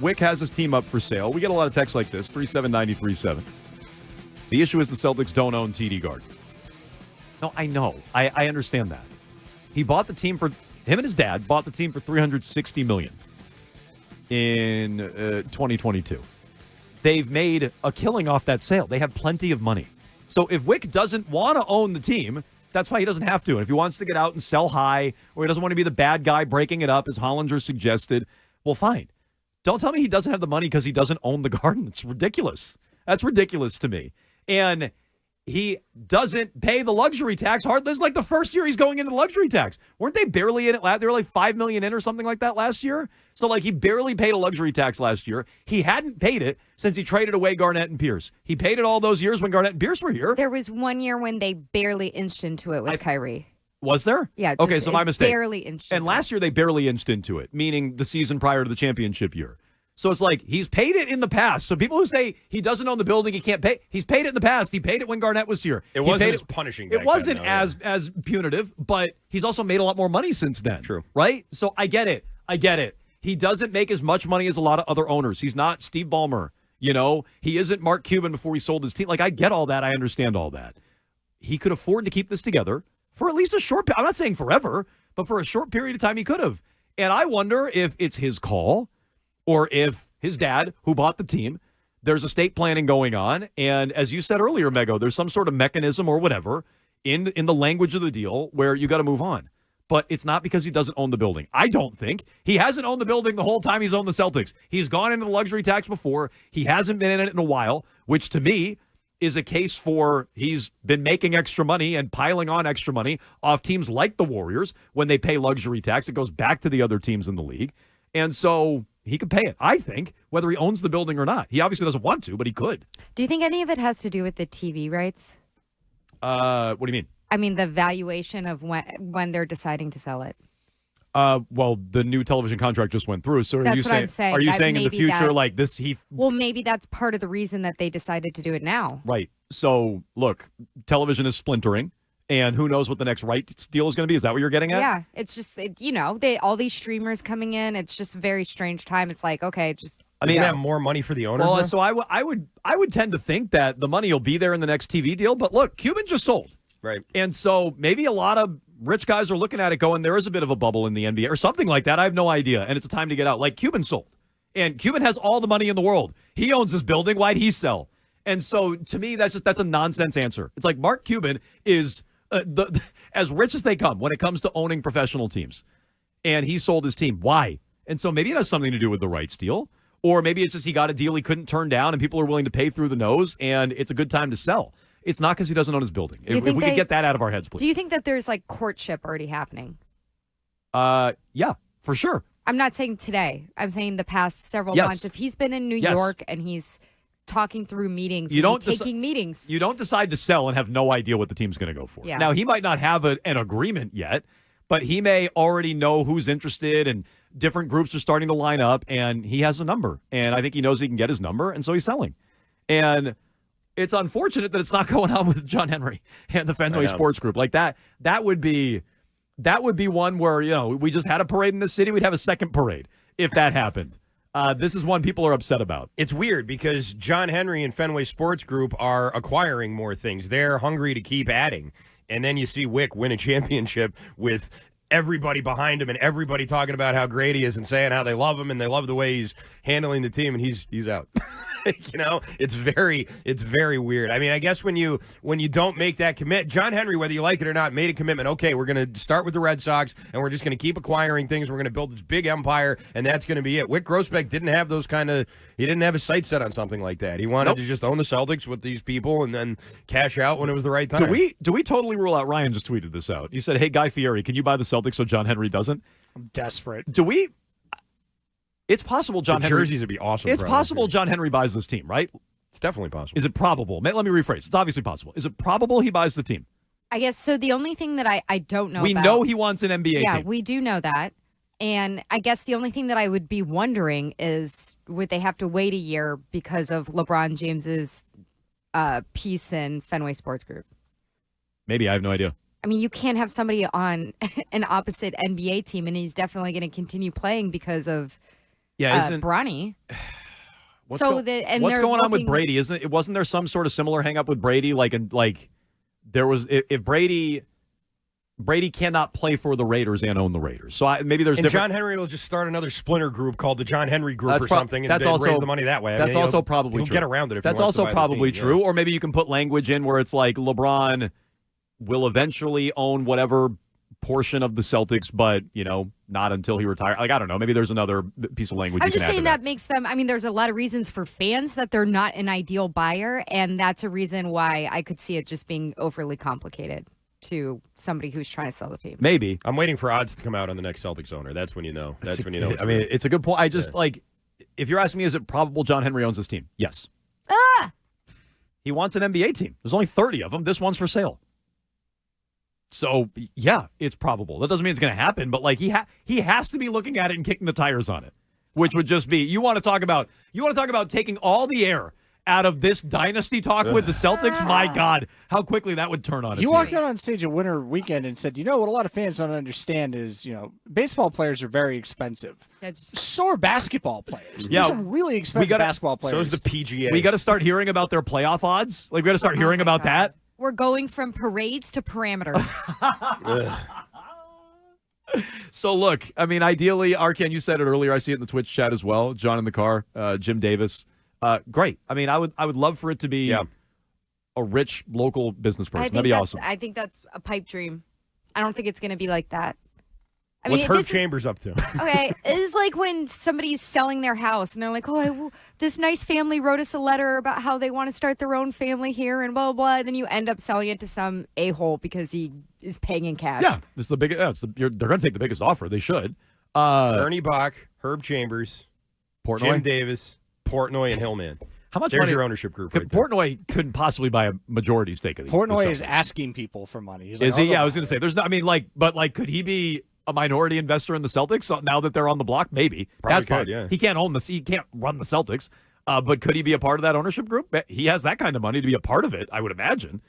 Wick has his team up for sale. We get a lot of texts like this, 37937. The issue is the Celtics don't own TD Garden. No, I know. I understand that. He bought the team for, him and his dad bought the team for $360 million in 2022. They've made a killing off that sale. They have plenty of money. So if Wick doesn't want to own the team, that's fine. He doesn't have to. And if he wants to get out and sell high, or he doesn't want to be the bad guy breaking it up, as Hollinger suggested, well, fine. Don't tell me he doesn't have the money because he doesn't own the Garden. It's ridiculous. That's ridiculous to me. And he doesn't pay the luxury tax hard. This is like the first year he's going into the luxury tax. Weren't they barely in it? They were like $5 million in or something like that last year. So like he barely paid a luxury tax last year. He hadn't paid it since he traded away Garnett and Pierce. He paid it all those years when Garnett and Pierce were here. There was 1 year when they barely inched into it with Kyrie. Was there? Yeah. Okay, so my mistake. Barely inched. And last year they barely inched into it, meaning the season prior to the championship year. So it's like he's paid it in the past. So people who say he doesn't own the building, he can't pay. He's paid it in the past. He paid it when Garnett was here. It wasn't as punishing. It wasn't as punitive, but he's also made a lot more money since then. True. Right? So I get it. He doesn't make as much money as a lot of other owners. He's not Steve Ballmer. You know, he isn't Mark Cuban before he sold his team. Like, I get all that. I understand all that. He could afford to keep this together for at least a short period. I'm not saying forever, but for a short period of time he could have. And I wonder if it's his call or if his dad, who bought the team, there's estate planning going on. And as you said earlier, Mego, there's some sort of mechanism or whatever in the language of the deal where you got to move on. But it's not because he doesn't own the building. I don't think. He hasn't owned the building the whole time he's owned the Celtics. He's gone into the luxury tax before. He hasn't been in it in a while, which to me is a case for he's been making extra money and piling on extra money off teams like the Warriors when they pay luxury tax. It goes back to the other teams in the league. And so he could pay it, I think, whether he owns the building or not. He obviously doesn't want to, but he could. Do you think any of it has to do with the TV rights? What do you mean? I mean, the valuation of when they're deciding to sell it. Well, the new television contract just went through. So That's are you what saying? I'm saying. Are you That saying in the maybe future, that- like this? Well, maybe that's part of the reason that they decided to do it now. Right. So look, television is splintering, and who knows what the next rights deal is going to be? Is that what you're getting at? Yeah, it's just all these streamers coming in. It's just a very strange time. It's like, okay, just. I mean, have more money for the owners. Well, though? so I would tend to think that the money will be there in the next TV deal. But look, Cuban just sold. Right. And so maybe a lot of rich guys are looking at it going, there is a bit of a bubble in the NBA or something like that. I have no idea. And it's a time to get out. Like Cuban sold. And Cuban has all the money in the world. He owns his building. Why'd he sell? And so to me, that's a nonsense answer. It's like Mark Cuban is as rich as they come when it comes to owning professional teams. And he sold his team. Why? And so maybe it has something to do with the rights deal. Or maybe it's just he got a deal he couldn't turn down and people are willing to pay through the nose and it's a good time to sell. It's not because he doesn't own his building. If we could get that out of our heads, please. Do you think that there's like courtship already happening? Yeah, for sure. I'm not saying today. I'm saying the past several Yes. months. If he's been in New Yes. York and he's talking through meetings, taking meetings. You don't decide to sell and have no idea what the team's going to go for. Yeah. Now, he might not have an agreement yet, but he may already know who's interested and different groups are starting to line up, and he has a number. And I think he knows he can get his number, and so he's selling. And it's unfortunate that it's not going on with John Henry and the Fenway Sports Group. Like that would be one where, we just had a parade in the city. We'd have a second parade if that happened. This is one people are upset about. It's weird because John Henry and Fenway Sports Group are acquiring more things. They're hungry to keep adding. And then you see Wick win a championship with everybody behind him and everybody talking about how great he is and saying how they love him and they love the way he's handling the team, and he's out. It's very weird. I mean, I guess when you don't make that commit, John Henry, whether you like it or not, made a commitment. Okay, we're going to start with the Red Sox and we're just going to keep acquiring things. We're going to build this big empire, and that's going to be it. Wick Grossbeck didn't have he didn't have his sights set on something like that. He wanted to just own the Celtics with these people and then cash out when it was the right time. Do we totally rule out? Ryan just tweeted this out. He said, "Hey, Guy Fieri, can you buy the Celtics so John Henry doesn't?" I'm desperate. It's possible John Henry. Jerseys would be awesome. It's possible John Henry buys this team, right? It's definitely possible. Is it probable? Let me rephrase. It's obviously possible. Is it probable he buys the team? I guess so. The only thing that I don't know We about, know he wants an NBA team. Yeah, we do know that. And I guess the only thing that I would be wondering is, would they have to wait a year because of LeBron James's piece in Fenway Sports Group? Maybe. I have no idea. I mean, you can't have somebody on an opposite NBA team, and he's definitely going to continue playing because of Bronny. What's going on with Brady? Wasn't there some sort of similar hang up with Brady? There was if Brady cannot play for the Raiders and own the Raiders. So maybe there's different. John Henry will just start another splinter group called the John Henry Group or something, and raise the money that way. That's also probably true. Get around it if that's also probably true. Or maybe you can put language in where it's like LeBron will eventually own whatever portion of the Celtics, but not until he retires. I don't know. Maybe there's another piece of language. I'm just saying that makes them. I mean, there's a lot of reasons for fans that they're not an ideal buyer, and that's a reason why I could see it just being overly complicated to somebody who's trying to sell the team. Maybe. I'm waiting for odds to come out on the next Celtics owner. That's when you know. That's when you know. I mean, it's a good point. I just if you're asking me, is it probable John Henry owns this team? Yes. He wants an NBA team. There's only 30 of them. This one's for sale. So, yeah, it's probable. That doesn't mean it's going to happen, but he has to be looking at it and kicking the tires on it, which would just be you want to talk about taking all the air out of this dynasty talk with the Celtics. My God, how quickly that would turn on its You walked out on stage at Winter Weekend and said, what a lot of fans don't understand is, baseball players are very expensive. So are basketball players. Yeah, some really expensive basketball players. So is the PGA. We got to start hearing about their playoff odds. We got to start hearing about that. We're going from parades to parameters. So, look, I mean, ideally, Arkan, you said it earlier. I see it in the Twitch chat as well. John in the car, Jim Davis. Great. I mean, I would love for it to be a rich local business person. That'd be awesome. I think that's a pipe dream. I don't think it's going to be like that. What's Herb Chambers up to? Okay, it's like when somebody's selling their house and they're like, this nice family wrote us a letter about how they want to start their own family here and blah, blah, blah. And then you end up selling it to some a-hole because he is paying in cash. Yeah, this is the biggest. They're going to take the biggest offer. They should. Ernie Bach, Herb Chambers, Portnoy? Jim Davis, Portnoy, and Hillman. How much There's money? Your ownership group. Right Portnoy couldn't possibly buy a majority stake of the Portnoy the is asking people for money. Is he? Yeah, I was going to say. There's no. I mean, could he be a minority investor in the Celtics now that they're on the block? Maybe. Probably could, yeah. He can't own he can't run the Celtics. But could he be a part of that ownership group? He has that kind of money to be a part of it, I would imagine.